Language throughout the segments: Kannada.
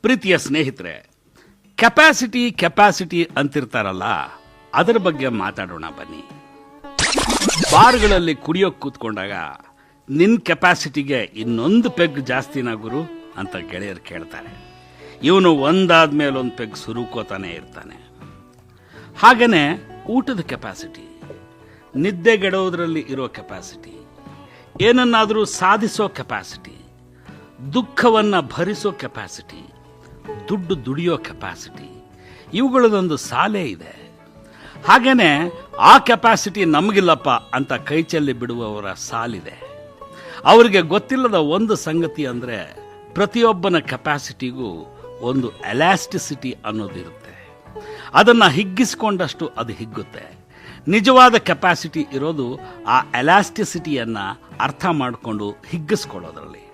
ಪ್ರೀತಿಯ ಸ್ನೇಹಿತರೆ, ಕೆಪಾಸಿಟಿ ಅಂತಿರ್ತಾರಲ್ಲ, ಅದರ ಬಗ್ಗೆ ಮಾತಾಡೋಣ ಬನ್ನಿ. ಬಾರ್ಗಳಲ್ಲಿ ಕುಡಿಯೋಕೆ ಕೂತ್ಕೊಂಡಾಗ ನಿನ್ನ ಕೆಪಾಸಿಟಿಗೆ ಇನ್ನೊಂದು ಪೆಗ್ ಜಾಸ್ತಿನಾ ಗುರು ಅಂತ ಗೆಳೆಯರು ಕೇಳ್ತಾರೆ. ಇವನು ಒಂದಾದ್ಮೇಲೆ ಒಂದು ಪೆಗ್ ಸುರುಕೋತಾನೆ ಇರ್ತಾನೆ. ಹಾಗೇನೆ ಊಟದ ಕೆಪಾಸಿಟಿ, ನಿದ್ದೆಗೆಡೋದ್ರಲ್ಲಿ ಇರೋ ಕೆಪಾಸಿಟಿ, ಏನನ್ನಾದರೂ ಸಾಧಿಸೋ ಕೆಪಾಸಿಟಿ, ದುಃಖವನ್ನು ಭರಿಸೋ ಕೆಪಾಸಿಟಿ, ದುಡ್ಡು ದುಡಿಯೋ ಕೆಪಾಸಿಟಿ, ಇವುಗಳದೊಂದು ಸಾಲೆ ಇದೆ. ಹಾಗೇನೆ ಆ ಕೆಪಾಸಿಟಿ ನಮಗಿಲ್ಲಪ್ಪ ಅಂತ ಕೈಚೆಲ್ಲಿ ಬಿಡುವವರ ಸಾಲಿದೆ. ಅವರಿಗೆ ಗೊತ್ತಿಲ್ಲದ ಒಂದು ಸಂಗತಿ ಅಂದರೆ ಪ್ರತಿಯೊಬ್ಬನ ಕೆಪಾಸಿಟಿಗೂ ಒಂದು ಎಲಾಸ್ಟಿಸಿಟಿ ಅನ್ನೋದಿರುತ್ತೆ. ಅದನ್ನು ಹಿಗ್ಗಿಸಿಕೊಂಡಷ್ಟು ಅದು ಹಿಗ್ಗುತ್ತೆ. ನಿಜವಾದ ಕೆಪಾಸಿಟಿ ಇರೋದು ಆ ಎಲಾಸ್ಟಿಸಿಟಿಯನ್ನು ಅರ್ಥ ಮಾಡಿಕೊಂಡು ಹಿಗ್ಗಿಸ್ಕೊಳ್ಳೋದ್ರಲ್ಲಿ.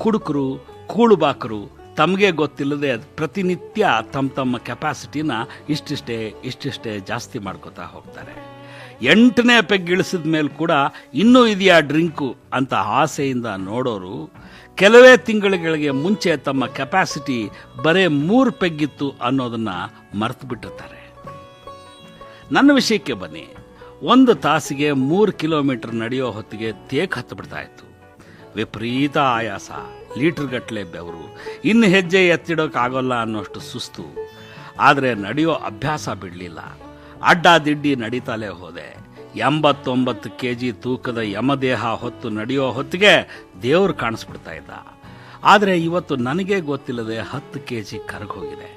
ಕುಡುಕರು, ಕೂಳುಬಾಕರು ತಮಗೆ ಗೊತ್ತಿಲ್ಲದೆ ಪ್ರತಿನಿತ್ಯ ತಮ್ಮ ಕೆಪಾಸಿಟಿನ ಇಷ್ಟಿಷ್ಟೇ ಜಾಸ್ತಿ ಮಾಡ್ಕೋತಾ ಹೋಗ್ತಾರೆ. 8ನೇ ಪೆಗ್ ಇಳಿಸಿದ ಮೇಲೆ ಕೂಡ ಇನ್ನೂ ಇದೆಯಾ ಡ್ರಿಂಕು ಅಂತ ಆಸೆಯಿಂದ ನೋಡೋರು ಕೆಲವೇ ತಿಂಗಳಿಗೆ ಮುಂಚೆ ತಮ್ಮ ಕೆಪಾಸಿಟಿ ಬರೇ 3 ಪೆಗ್ಗಿತ್ತು ಅನ್ನೋದನ್ನು ಮರೆತು ಬಿಟ್ಟಿರ್ತಾರೆ. ನನ್ನ ವಿಷಯಕ್ಕೆ ಬನ್ನಿ. 1 ತಾಸಿಗೆ 3 ಕಿಲೋಮೀಟರ್ ನಡೆಯೋ ಹೊತ್ತಿಗೆ ತೇಕ್ ಹತ್ತು ಬಿಡ್ತಾ ಇತ್ತು. ವಿಪರೀತ ಆಯಾಸ, ಲೀಟರ್ಗಟ್ಟಲೆ ಬೆವರು, ಇನ್ನು ಹೆಜ್ಜೆ ಎತ್ತಿಡೋಕ್ಕಾಗೋಲ್ಲ ಅನ್ನೋಷ್ಟು ಸುಸ್ತು. ಆದರೆ ನಡೆಯೋ ಅಭ್ಯಾಸ ಬಿಡಲಿಲ್ಲ. ಅಡ್ಡಾದಿಡ್ಡಿ ನಡೀತಾಲೇ ಹೋದೆ. 89 kg ತೂಕದ ಯಮದೇಹ ಹೊತ್ತು ನಡೆಯೋ ಹೊತ್ತಿಗೆ ದೇವ್ರು ಕಾಣಿಸ್ಬಿಡ್ತಾ ಇದ್ದ. ಆದರೆ ಇವತ್ತು ನನಗೆ ಗೊತ್ತಿಲ್ಲದೆ 10 kg ಕರಗೋಗಿದೆ.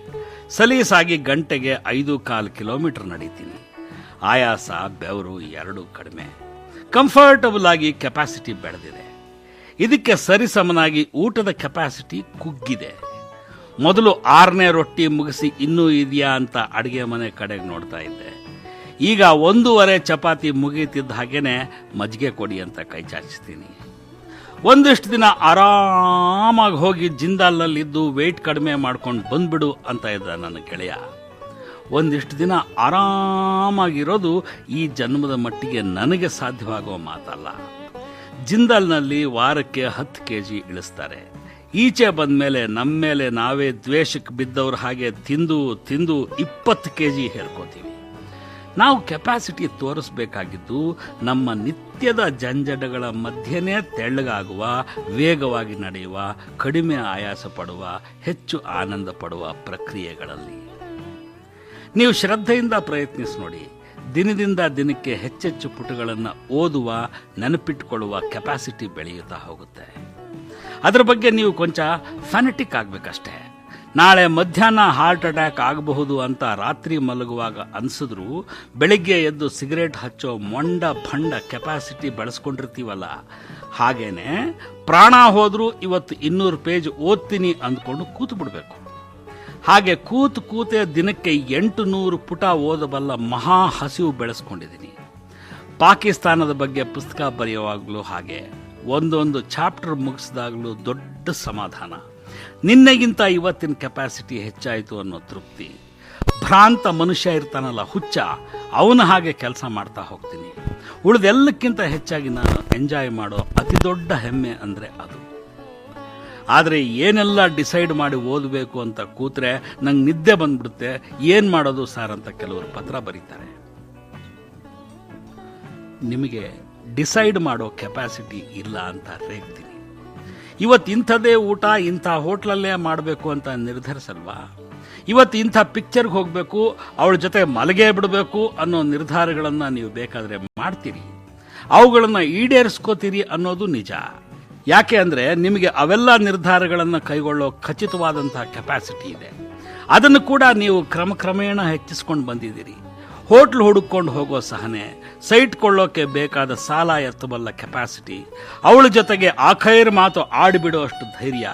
ಸಲೀಸಾಗಿ ಗಂಟೆಗೆ 5.25 ಕಿಲೋಮೀಟರ್ ನಡೀತೀನಿ. ಆಯಾಸ, ಬೆವರು ಎರಡೂ ಕಡಿಮೆ. ಕಂಫರ್ಟಬಲ್ ಆಗಿ ಕೆಪಾಸಿಟಿ ಬೆಳೆದಿದೆ. ಇದಕ್ಕೆ ಸರಿಸಮನಾಗಿ ಊಟದ ಕೆಪಾಸಿಟಿ ಕುಗ್ಗಿದೆ. ಮೊದಲು 6ನೇ ರೊಟ್ಟಿ ಮುಗಿಸಿ ಇನ್ನೂ ಇದೆಯಾ ಅಂತ ಅಡುಗೆ ಮನೆ ಕಡೆಗೆ ನೋಡ್ತಾ ಇದ್ದೆ. ಈಗ 1.25 ಚಪಾತಿ ಮುಗಿತಿದ್ದ ಹಾಗೇನೆ ಮಜ್ಜಿಗೆ ಕೊಡಿ ಅಂತ ಕೈ ಚಾಚಿಸ್ತೀನಿ. ಒಂದಿಷ್ಟು ದಿನ ಆರಾಮಾಗಿ ಹೋಗಿ ಜಿಂದಾಲ್ನಲ್ಲಿದ್ದು ವೆಯ್ಟ್ ಕಡಿಮೆ ಮಾಡ್ಕೊಂಡು ಬಂದ್ಬಿಡು ಅಂತ ಇದ್ದ ನನ್ನ ಗೆಳೆಯ. ಒಂದಿಷ್ಟು ದಿನ ಆರಾಮಾಗಿರೋದು ಈ ಜನ್ಮದ ಮಟ್ಟಿಗೆ ನನಗೆ ಸಾಧ್ಯವಾಗೋ ಮಾತಲ್ಲ. ಜಿಂದಾಲ್ನಲ್ಲಿ ವಾರಕ್ಕೆ 10 kg ಇಳಿಸ್ತಾರೆ. ಈಚೆ ಬಂದ ಮೇಲೆ ನಮ್ಮ ಮೇಲೆ ನಾವೇ ದ್ವೇಷಕ್ಕೆ ಬಿದ್ದವ್ರ ಹಾಗೆ ತಿಂದು 20 kg ಹೇರ್ಕೋತೀವಿ. ನಾವು ಕೆಪಾಸಿಟಿ ತೋರಿಸಬೇಕಾಗಿದ್ದು ನಮ್ಮ ನಿತ್ಯದ ಜಂಜಡಗಳ ಮಧ್ಯೆನೇ ತೆಳ್ಳಗಾಗುವ, ವೇಗವಾಗಿ ನಡೆಯುವ, ಕಡಿಮೆ ಆಯಾಸ ಪಡುವ, ಹೆಚ್ಚು ಆನಂದ ಪಡುವ ಪ್ರಕ್ರಿಯೆಗಳಲ್ಲಿ. ನೀವು ಶ್ರದ್ಧೆಯಿಂದ ಪ್ರಯತ್ನಿಸಿ ನೋಡಿ. ದಿನದಿಂದ ದಿನಕ್ಕೆ ಹೆಚ್ಚೆಚ್ಚು ಪುಟಗಳನ್ನು ಓದುವ, ನೆನಪಿಟ್ಟುಕೊಳ್ಳುವ ಕೆಪಾಸಿಟಿ ಬೆಳೆಯುತ್ತಾ ಹೋಗುತ್ತೆ. ಅದರ ಬಗ್ಗೆ ನೀವು ಕೊಂಚ ಫ್ಯಾನೆಟಿಕ್ ಆಗಬೇಕಷ್ಟೇ. ನಾಳೆ ಮಧ್ಯಾಹ್ನ ಹಾರ್ಟ್ ಅಟ್ಯಾಕ್ ಆಗಬಹುದು ಅಂತ ರಾತ್ರಿ ಮಲಗುವಾಗ ಅನಿಸಿದ್ರು ಬೆಳಿಗ್ಗೆ ಎದ್ದು ಸಿಗರೇಟ್ ಹಚ್ಚೋ ಮೊಂಡ ಭಂಡ ಕೆಪಾಸಿಟಿ ಬೆಳೆಸ್ಕೊಂಡಿರ್ತೀವಲ್ಲ, ಹಾಗೇನೆ ಪ್ರಾಣ ಹೋದ್ರೂ ಇವತ್ತು 200 ಪೇಜ್ ಓದ್ತೀನಿ ಅಂದ್ಕೊಂಡು ಕೂತು ಬಿಡಬೇಕು. ಹಾಗೆ ಕೂತೆ ದಿನಕ್ಕೆ 800 ಪುಟ ಓದಬಲ್ಲ ಮಹಾ ಹಸಿವು ಬೆಳೆಸ್ಕೊಂಡಿದ್ದೀನಿ. ಪಾಕಿಸ್ತಾನದ ಬಗ್ಗೆ ಪುಸ್ತಕ ಬರೆಯುವಾಗಲೂ ಹಾಗೆ, ಒಂದೊಂದು ಚಾಪ್ಟರ್ ಮುಗಿಸಿದಾಗಲೂ ದೊಡ್ಡ ಸಮಾಧಾನ. ನಿನ್ನೆಗಿಂತ ಇವತ್ತಿನ ಕೆಪಾಸಿಟಿ ಹೆಚ್ಚಾಯಿತು ಅನ್ನೋ ತೃಪ್ತಿ. ಭ್ರಾಂತ ಮನುಷ್ಯ ಇರ್ತಾನಲ್ಲ, ಹುಚ್ಚ, ಅವನ ಹಾಗೆ ಕೆಲಸ ಮಾಡ್ತಾ ಹೋಗ್ತೀನಿ. ಉಳಿದೆಲ್ಲಕ್ಕಿಂತ ಹೆಚ್ಚಾಗಿ ನಾನು ಎಂಜಾಯ್ ಮಾಡೋ ಅತಿ ದೊಡ್ಡ ಹೆಮ್ಮೆ ಅಂದರೆ ಅದು. ಆದರೆ ಏನೆಲ್ಲ ಡಿಸೈಡ್ ಮಾಡಿ ಓದಬೇಕು ಅಂತ ಕೂತ್ರೆ ನಂಗೆ ನಿದ್ದೆ ಬಂದ್ಬಿಡುತ್ತೆ. ಏನು ಮಾಡೋದು ಸಾರ್ ಅಂತ ಕೆಲವರು ಪತ್ರ ಬರೀತಾರೆ. ನಿಮಗೆ ಡಿಸೈಡ್ ಮಾಡೋ ಕೆಪಾಸಿಟಿ ಇಲ್ಲ ಅಂತ ರೇಗ್ತೀನಿ. ಇವತ್ತು ಇಂಥದೇ ಊಟ ಇಂಥ ಹೋಟ್ಲಲ್ಲೇ ಮಾಡಬೇಕು ಅಂತ ನಿರ್ಧರಿಸಲ್ವಾ? ಇವತ್ತು ಇಂಥ ಪಿಕ್ಚರ್ಗೆ ಹೋಗಬೇಕು, ಅವಳ ಜೊತೆ ಮಲಗೇ ಬಿಡಬೇಕು ಅನ್ನೋ ನಿರ್ಧಾರಗಳನ್ನು ನೀವು ಬೇಕಾದರೆ ಮಾಡ್ತೀರಿ. ಅವುಗಳನ್ನು ಈಡೇರಿಸ್ಕೋತೀರಿ ಅನ್ನೋದು ನಿಜ. ಯಾಕೆ ಅಂದರೆ ನಿಮಗೆ ಅವೆಲ್ಲ ನಿರ್ಧಾರಗಳನ್ನು ಕೈಗೊಳ್ಳೋ ಖಚಿತವಾದಂತಹ ಕೆಪಾಸಿಟಿ ಇದೆ. ಅದನ್ನು ಕೂಡ ನೀವು ಕ್ರಮೇಣ ಹೆಚ್ಚಿಸ್ಕೊಂಡು ಬಂದಿದ್ದೀರಿ. ಹೋಟ್ಲ್ ಹುಡುಕೊಂಡು ಹೋಗೋ ಸಹನೆ, ಸೈಟ್ ಕೊಳ್ಳೋಕೆ ಬೇಕಾದ ಸಾಲ ಎತ್ತಬಲ್ಲ ಕೆಪಾಸಿಟಿ, ಅವಳ ಜೊತೆಗೆ ಆಖೈರ್ ಮಾತು ಆಡಿಬಿಡೋ ಅಷ್ಟು ಧೈರ್ಯ,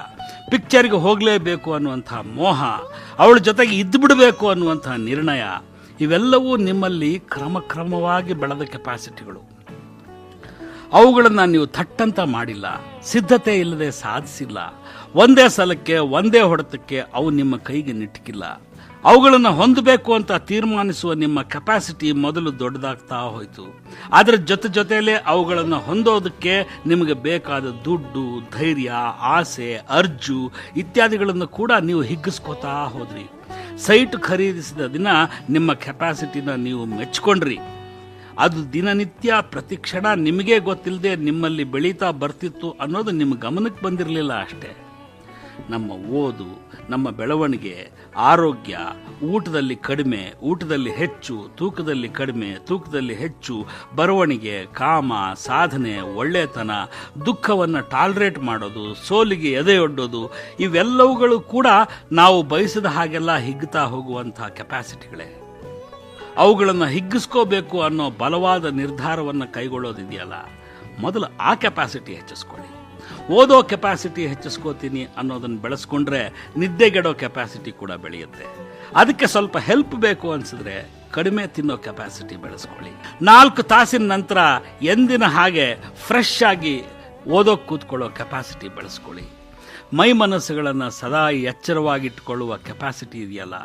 ಪಿಕ್ಚರ್ಗೆ ಹೋಗಲೇಬೇಕು ಅನ್ನುವಂಥ ಮೋಹ, ಅವಳ ಜೊತೆಗೆ ಇದ್ದು ಬಿಡಬೇಕು ಅನ್ನುವಂಥ ನಿರ್ಣಯ, ಇವೆಲ್ಲವೂ ನಿಮ್ಮಲ್ಲಿ ಕ್ರಮವಾಗಿ ಬೆಳೆದ ಕೆಪಾಸಿಟಿಗಳು. ಅವುಗಳನ್ನು ನೀವು ಥಟ್ಟಂತ ಮಾಡಿಲ್ಲ, ಸಿದ್ಧತೆ ಇಲ್ಲದೆ ಸಾಧಿಸಿಲ್ಲ. ಒಂದೇ ಸಲಕ್ಕೆ ಒಂದೇ ಹೊಡೆತಕ್ಕೆ ಅವು ನಿಮ್ಮ ಕೈಗೆ ನಿಟ್ಟಕಿಲ್ಲ. ಅವುಗಳನ್ನು ಹೊಂದಬೇಕು ಅಂತ ತೀರ್ಮಾನಿಸುವ ನಿಮ್ಮ ಕೆಪಾಸಿಟಿ ಮೊದಲು ದೊಡ್ಡದಾಗ್ತಾ ಹೋಯಿತು. ಅದರ ಜೊತೆಯಲ್ಲೇ ಅವುಗಳನ್ನು ಹೊಂದೋದಕ್ಕೆ ನಿಮಗೆ ಬೇಕಾದ ದುಡ್ಡು, ಧೈರ್ಯ, ಆಸೆ, ಅರ್ಜು ಇತ್ಯಾದಿಗಳನ್ನು ಕೂಡ ನೀವು ಹಿಗ್ಗಿಸ್ಕೋತಾ ಹೋದ್ರಿ. ಸೈಟ್ ಖರೀದಿಸಿದ ದಿನ ನಿಮ್ಮ ಕೆಪಾಸಿಟಿನ ನೀವು ಮೆಚ್ಕೊಂಡ್ರಿ. ಅದು ದಿನನಿತ್ಯ ಪ್ರತಿಕ್ಷಣ ನಿಮಗೇ ಗೊತ್ತಿಲ್ಲದೆ ನಿಮ್ಮಲ್ಲಿ ಬೆಳೀತಾ ಬರ್ತಿತ್ತು ಅನ್ನೋದು ನಿಮ್ಮ ಗಮನಕ್ಕೆ ಬಂದಿರಲಿಲ್ಲ ಅಷ್ಟೇ. ನಮ್ಮ ಓದು, ನಮ್ಮ ಬೆಳವಣಿಗೆ, ಆರೋಗ್ಯ, ಊಟದಲ್ಲಿ ಕಡಿಮೆ, ಊಟದಲ್ಲಿ ಹೆಚ್ಚು, ತೂಕದಲ್ಲಿ ಕಡಿಮೆ, ತೂಕದಲ್ಲಿ ಹೆಚ್ಚು, ಬರವಣಿಗೆ, ಕಾಮ, ಸಾಧನೆ, ಒಳ್ಳೆತನ, ದುಃಖವನ್ನು ಟಾಲರೇಟ್ ಮಾಡೋದು, ಸೋಲಿಗೆ ಎದೆಯೊಡ್ಡೋದು ಇವೆಲ್ಲವುಗಳು ಕೂಡ ನಾವು ಬಯಸಿದ ಹಾಗೆಲ್ಲ ಹಿಗ್ಗುತ್ತಾ ಹೋಗುವಂಥ ಕೆಪಾಸಿಟಿಗಳೇ. ಅವುಗಳನ್ನು ಹಿಗ್ಗಿಸ್ಕೋಬೇಕು ಅನ್ನೋ ಬಲವಾದ ನಿರ್ಧಾರವನ್ನು ಕೈಗೊಳ್ಳೋದಿದೆಯಲ್ಲ, ಮೊದಲು ಆ ಕೆಪಾಸಿಟಿ ಹೆಚ್ಚಿಸ್ಕೊಳ್ಳಿ. ಓದೋ ಕೆಪಾಸಿಟಿ ಹೆಚ್ಚಿಸ್ಕೋತೀನಿ ಅನ್ನೋದನ್ನು ಬೆಳೆಸ್ಕೊಂಡ್ರೆ ನಿದ್ದೆಗೆಡೋ ಕೆಪಾಸಿಟಿ ಕೂಡ ಬೆಳೆಯುತ್ತೆ. ಅದಕ್ಕೆ ಸ್ವಲ್ಪ ಹೆಲ್ಪ್ ಬೇಕು ಅನಿಸಿದ್ರೆ ಕಡಿಮೆ ತಿನ್ನೋ ಕೆಪಾಸಿಟಿ ಬೆಳೆಸ್ಕೊಳ್ಳಿ. 4 ತಾಸಿನ ನಂತರ ಎಂದಿನ ಹಾಗೆ ಫ್ರೆಶ್ ಆಗಿ ಓದೋಕೆ ಕೂತ್ಕೊಳ್ಳೋ ಕೆಪಾಸಿಟಿ ಬೆಳೆಸ್ಕೊಳ್ಳಿ. ಮೈ ಮನಸ್ಸುಗಳನ್ನು ಸದಾ ಎಚ್ಚರವಾಗಿಟ್ಕೊಳ್ಳುವ ಕೆಪಾಸಿಟಿ ಇದೆಯಲ್ಲ,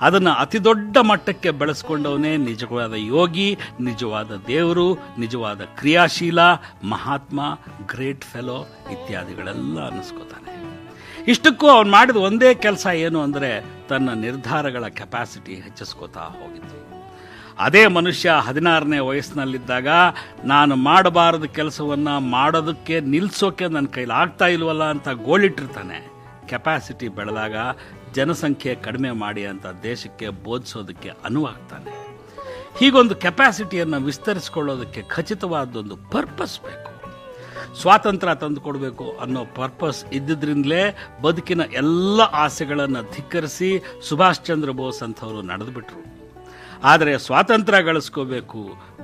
ಅದನ್ನು ಅತಿ ದೊಡ್ಡ ಮಟ್ಟಕ್ಕೆ ಬೆಳೆಸ್ಕೊಂಡವನೇ ನಿಜವಾದ ಯೋಗಿ, ನಿಜವಾದ ದೇವರು, ನಿಜವಾದ ಕ್ರಿಯಾಶೀಲ, ಮಹಾತ್ಮ, ಗ್ರೇಟ್ ಫೆಲೋ ಇತ್ಯಾದಿಗಳೆಲ್ಲ ಅನ್ನಿಸ್ಕೋತಾನೆ. ಇಷ್ಟಕ್ಕೂ ಅವನು ಮಾಡಿದ ಒಂದೇ ಕೆಲಸ ಏನು ಅಂದರೆ ತನ್ನ ನಿರ್ಧಾರಗಳ ಕೆಪಾಸಿಟಿ ಹೆಚ್ಚಿಸ್ಕೋತಾ ಹೋಗಿದ್ದು. ಅದೇ ಮನುಷ್ಯ 16ನೇ ವಯಸ್ಸಿನಲ್ಲಿದ್ದಾಗ ನಾನು ಮಾಡಬಾರದ ಕೆಲಸವನ್ನು ಮಾಡೋದಕ್ಕೆ ನಿಲ್ಲಿಸೋಕೆ ನನ್ನ ಕೈಲಿ ಆಗ್ತಾ ಇಲ್ವಲ್ಲ ಅಂತ ಗೋಳಿಟ್ಟಿರ್ತಾನೆ. ಕೆಪಾಸಿಟಿ ಬೆಳೆದಾಗ ಜನಸಂಖ್ಯೆ ಕಡಿಮೆ ಮಾಡಿ ಅಂತ ದೇಶಕ್ಕೆ ಬೋಧಿಸೋದಕ್ಕೆ ಅನುವಾಗ್ತಾನೆ. ಹೀಗೊಂದು ಕೆಪಾಸಿಟಿಯನ್ನು ವಿಸ್ತರಿಸಿಕೊಳ್ಳೋದಕ್ಕೆ ಖಚಿತವಾದೊಂದು ಪರ್ಪಸ್ ಬೇಕು. ಸ್ವಾತಂತ್ರ್ಯ ತಂದು ಕೊಡಬೇಕು ಅನ್ನೋ ಪರ್ಪಸ್ ಇದ್ದಿದ್ರಿಂದಲೇ ಬದುಕಿನ ಎಲ್ಲ ಆಸೆಗಳನ್ನು ಧಿಕ್ಕರಿಸಿ ಸುಭಾಷ್ ಚಂದ್ರ ಬೋಸ್ ಅಂಥವರು ನಡೆದುಬಿಟ್ರು. ಆದರೆ ಸ್ವಾತಂತ್ರ್ಯ ಗಳಿಸ್ಕೋಬೇಕು,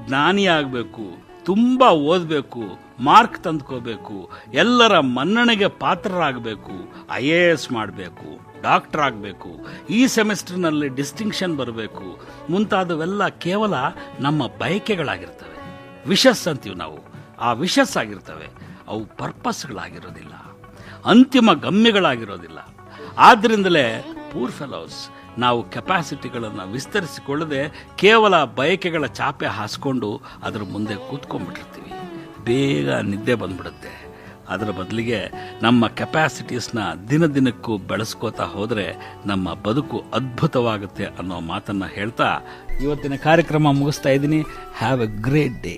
ಜ್ಞಾನಿಯಾಗಬೇಕು, ತುಂಬ ಓದಬೇಕು, ಮಾರ್ಕ್ ತಂದ್ಕೋಬೇಕು, ಎಲ್ಲರ ಮನ್ನಣೆಗೆ ಪಾತ್ರರಾಗಬೇಕು, IAS ಮಾಡಬೇಕು, ಡಾಕ್ಟರ್ ಆಗಬೇಕು, ಈ ಸೆಮಿಸ್ಟರ್ನಲ್ಲಿ ಡಿಸ್ಟಿಂಕ್ಷನ್ ಬರಬೇಕು ಮುಂತಾದವೆಲ್ಲ ಕೇವಲ ನಮ್ಮ ಬಯಕೆಗಳಾಗಿರ್ತವೆ. ವಿಶಸ್ ಅಂತೀವಿ ನಾವು, ಆ ವಿಶಸ್ ಆಗಿರ್ತವೆ. ಅವು ಪರ್ಪಸ್ಗಳಾಗಿರೋದಿಲ್ಲ, ಅಂತಿಮ ಗಮ್ಯಗಳಾಗಿರೋದಿಲ್ಲ. ಆದ್ದರಿಂದಲೇ ಪೂರ್ ಫೆಲೋಸ್ ನಾವು ಕೆಪಾಸಿಟಿಗಳನ್ನು ವಿಸ್ತರಿಸಿಕೊಳ್ಳದೆ ಕೇವಲ ಬಯಕೆಗಳ ಚಾಪೆ ಹಾಸ್ಕೊಂಡು ಅದರ ಮುಂದೆ ಕೂತ್ಕೊಂಡ್ಬಿಟ್ಟಿರ್ತೀವಿ. ಬೇಗ ನಿದ್ದೆ ಬಂದ್ಬಿಡುತ್ತೆ. ಅದರ ಬದಲಿಗೆ ನಮ್ಮ ಕೆಪಾಸಿಟೀಸ್ನ ದಿನಕ್ಕೂ ಬೆಳೆಸ್ಕೋತಾ ಹೋದರೆ ನಮ್ಮ ಬದುಕು ಅದ್ಭುತವಾಗುತ್ತೆ ಅನ್ನೋ ಮಾತನ್ನು ಹೇಳ್ತಾ ಇವತ್ತಿನ ಕಾರ್ಯಕ್ರಮ ಮುಗಿಸ್ತಾ ಇದ್ದೀನಿ. Have A great day.